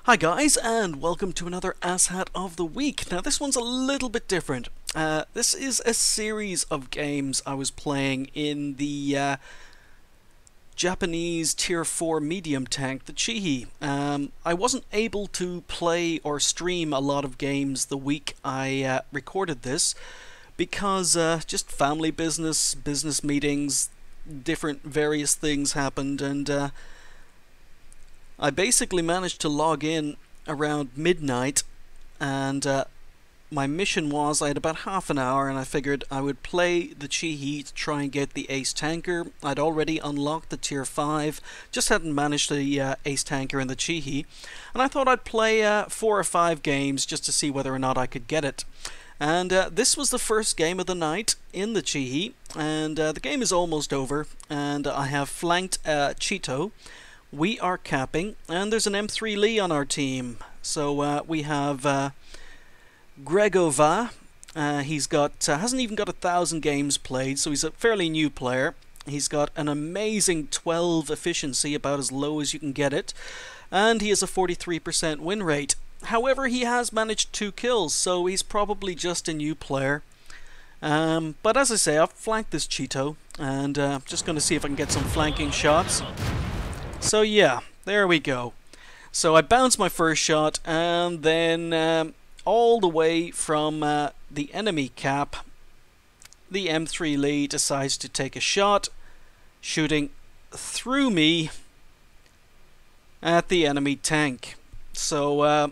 Hi guys, and welcome to another Asshat of the Week. Now this one's a little bit different. This is a series of games I was playing in the Japanese Tier 4 medium tank, the Chihi. I wasn't able to play or stream a lot of games the week I recorded this because just family business meetings, different various things happened, and I basically managed to log in around midnight, and my mission was I had about half an hour, and I figured I would play the Chihi to try and get the Ace Tanker. I'd already unlocked the Tier 5, just hadn't managed the Ace Tanker and the Chihi, and I thought I'd play 4 or 5 games just to see whether or not I could get it. And this was the first game of the night in the Chihi, and the game is almost over, and I have flanked Cheeto. We are capping, and there's an M3 Lee on our team. So we have Gregova. He's got hasn't even got 1,000 games played, so he's a fairly new player. He's got an amazing 12 efficiency, about as low as you can get it, and he has a 43% win rate. However, he has managed 2 kills, so he's probably just a new player. But as I say, I've flanked this Cheeto, and I'm just going to see if I can get some flanking shots. So yeah, there we go. So I bounced my first shot, and then all the way from the enemy cap, the M3 Lee decides to take a shot, shooting through me at the enemy tank. So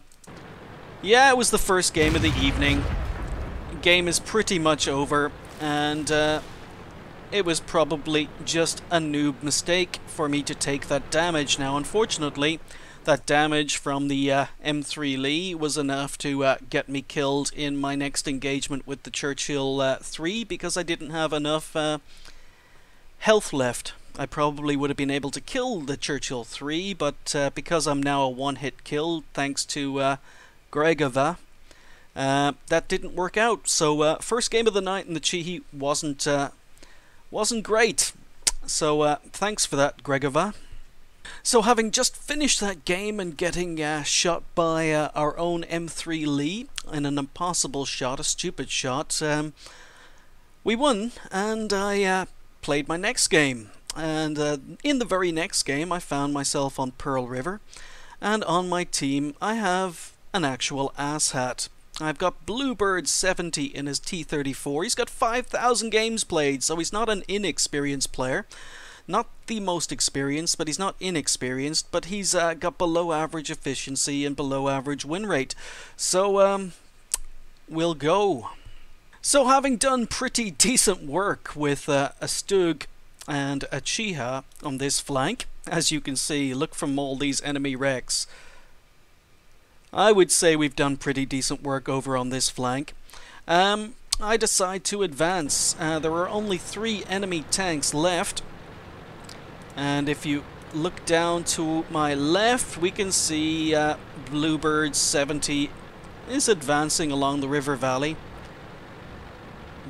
yeah, it was the first game of the evening. Game is pretty much over, and it was probably just a noob mistake for me to take that damage. Now, unfortunately, that damage from the M3 Lee was enough to get me killed in my next engagement with the Churchill 3 because I didn't have enough health left. I probably would have been able to kill the Churchill 3, but because I'm now a one-hit kill thanks to Gregova, that didn't work out. So first game of the night in the Chihi wasn't great, so thanks for that, Gregova. So having just finished that game and getting shot by our own M3 Lee in an impossible shot, a stupid shot, we won, and I played my next game. And in the very next game I found myself on Pearl River, and on my team I have an actual asshat. I've got BlueBird70 in his T34. He's got 5,000 games played, so he's not an inexperienced player. Not the most experienced, but he's not inexperienced. But he's got below average efficiency and below average win rate. So, we'll go. So having done pretty decent work with a Stug and a Chiha on this flank, as you can see, look from all these enemy wrecks, I would say we've done pretty decent work over on this flank. I decide to advance. There are only 3 enemy tanks left, and if you look down to my left, we can see BlueBird70 is advancing along the river valley.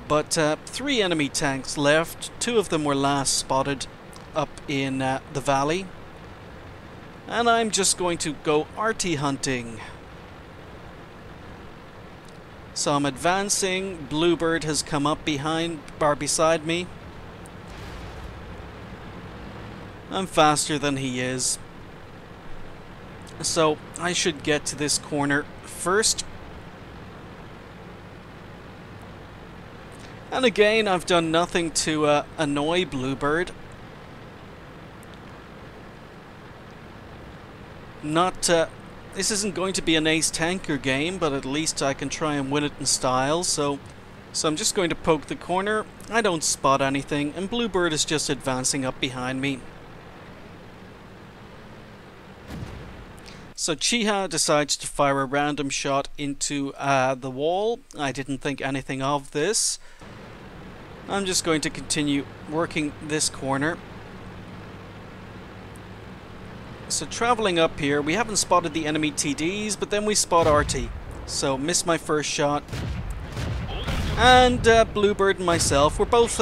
But 3 enemy tanks left. 2 of them were last spotted up in the valley, and I'm just going to go arty hunting. So I'm advancing. Bluebird has come up behind or beside me. I'm faster than he is, so I should get to this corner first. And again, I've done nothing to annoy Bluebird. This isn't going to be an ace tanker game, but at least I can try and win it in style. So I'm just going to poke the corner. I don't spot anything, and Bluebird is just advancing up behind me. So Chiha decides to fire a random shot into the wall. I didn't think anything of this. I'm just going to continue working this corner. So traveling up here, we haven't spotted the enemy TDs, but then we spot RT. So missed my first shot. And Bluebird and myself, we're both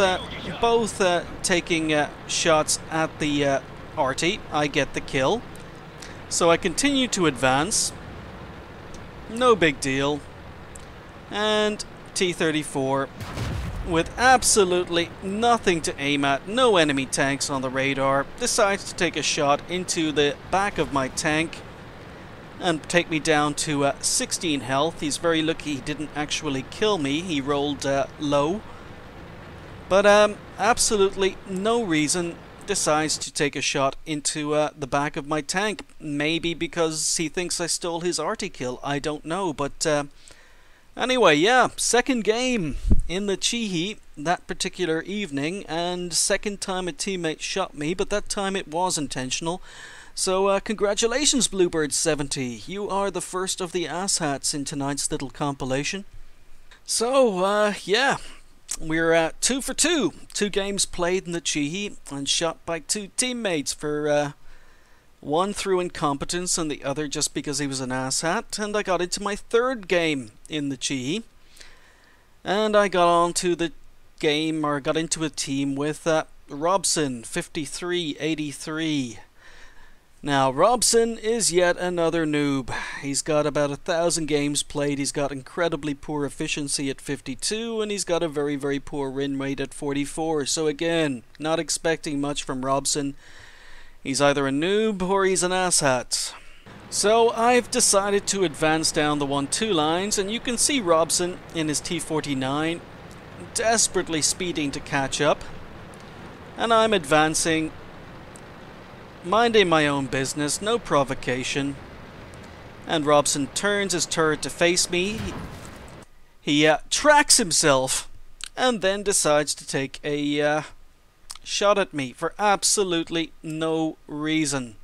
taking shots at the RT. I get the kill. So I continue to advance. No big deal. And T-34 with absolutely nothing to aim at, no enemy tanks on the radar, decides to take a shot into the back of my tank and take me down to 16 health. He's very lucky he didn't actually kill me. He rolled low. But absolutely no reason decides to take a shot into the back of my tank. Maybe because he thinks I stole his arty kill. I don't know. But anyway, yeah, second game in the Chihi that particular evening, and second time a teammate shot me, but that time it was intentional. So congratulations, BlueBird70. You are the first of the Asshats in tonight's little compilation. So, yeah, we're 2 for 2. 2 games played in the Chihi and shot by 2 teammates for one through incompetence and the other just because he was an asshat. And I got into my third game in the Chihi. And I got onto the game, or got into a team with Robson5283. Now, Robson is yet another noob. He's got about 1,000 games played, he's got incredibly poor efficiency at 52, and he's got a very, very poor win rate at 44. So again, not expecting much from Robson. He's either a noob or he's an asshat. So I've decided to advance down the 1-2 lines, and you can see Robson in his T-49 desperately speeding to catch up. And I'm advancing, minding my own business, no provocation. And Robson turns his turret to face me. He tracks himself and then decides to take a shot at me for absolutely no reason.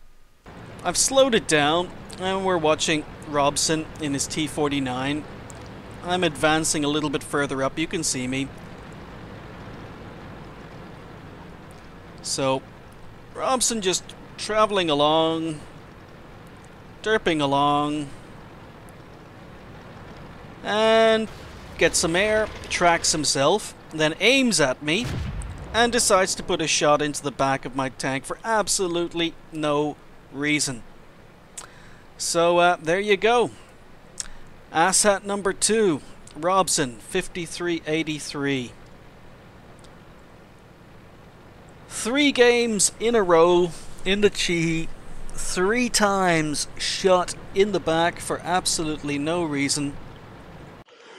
I've slowed it down and we're watching Robson in his T-49. I'm advancing a little bit further up, you can see me. So Robson just traveling along, derping along, and gets some air, tracks himself, then aims at me, and decides to put a shot into the back of my tank for absolutely no reason. So there you go. Asshat number 2, Robson5283. 3 games in a row in the Chihi, 3 times shot in the back for absolutely no reason.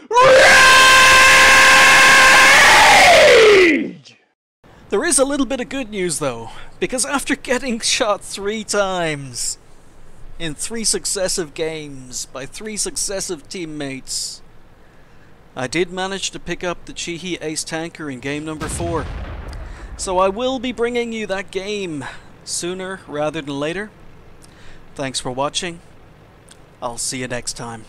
Rage! There is a little bit of good news though, because after getting shot 3 times in 3 successive games by 3 successive teammates, I did manage to pick up the Chihi Ace Tanker in game number 4. So I will be bringing you that game sooner rather than later. Thanks for watching. I'll see you next time.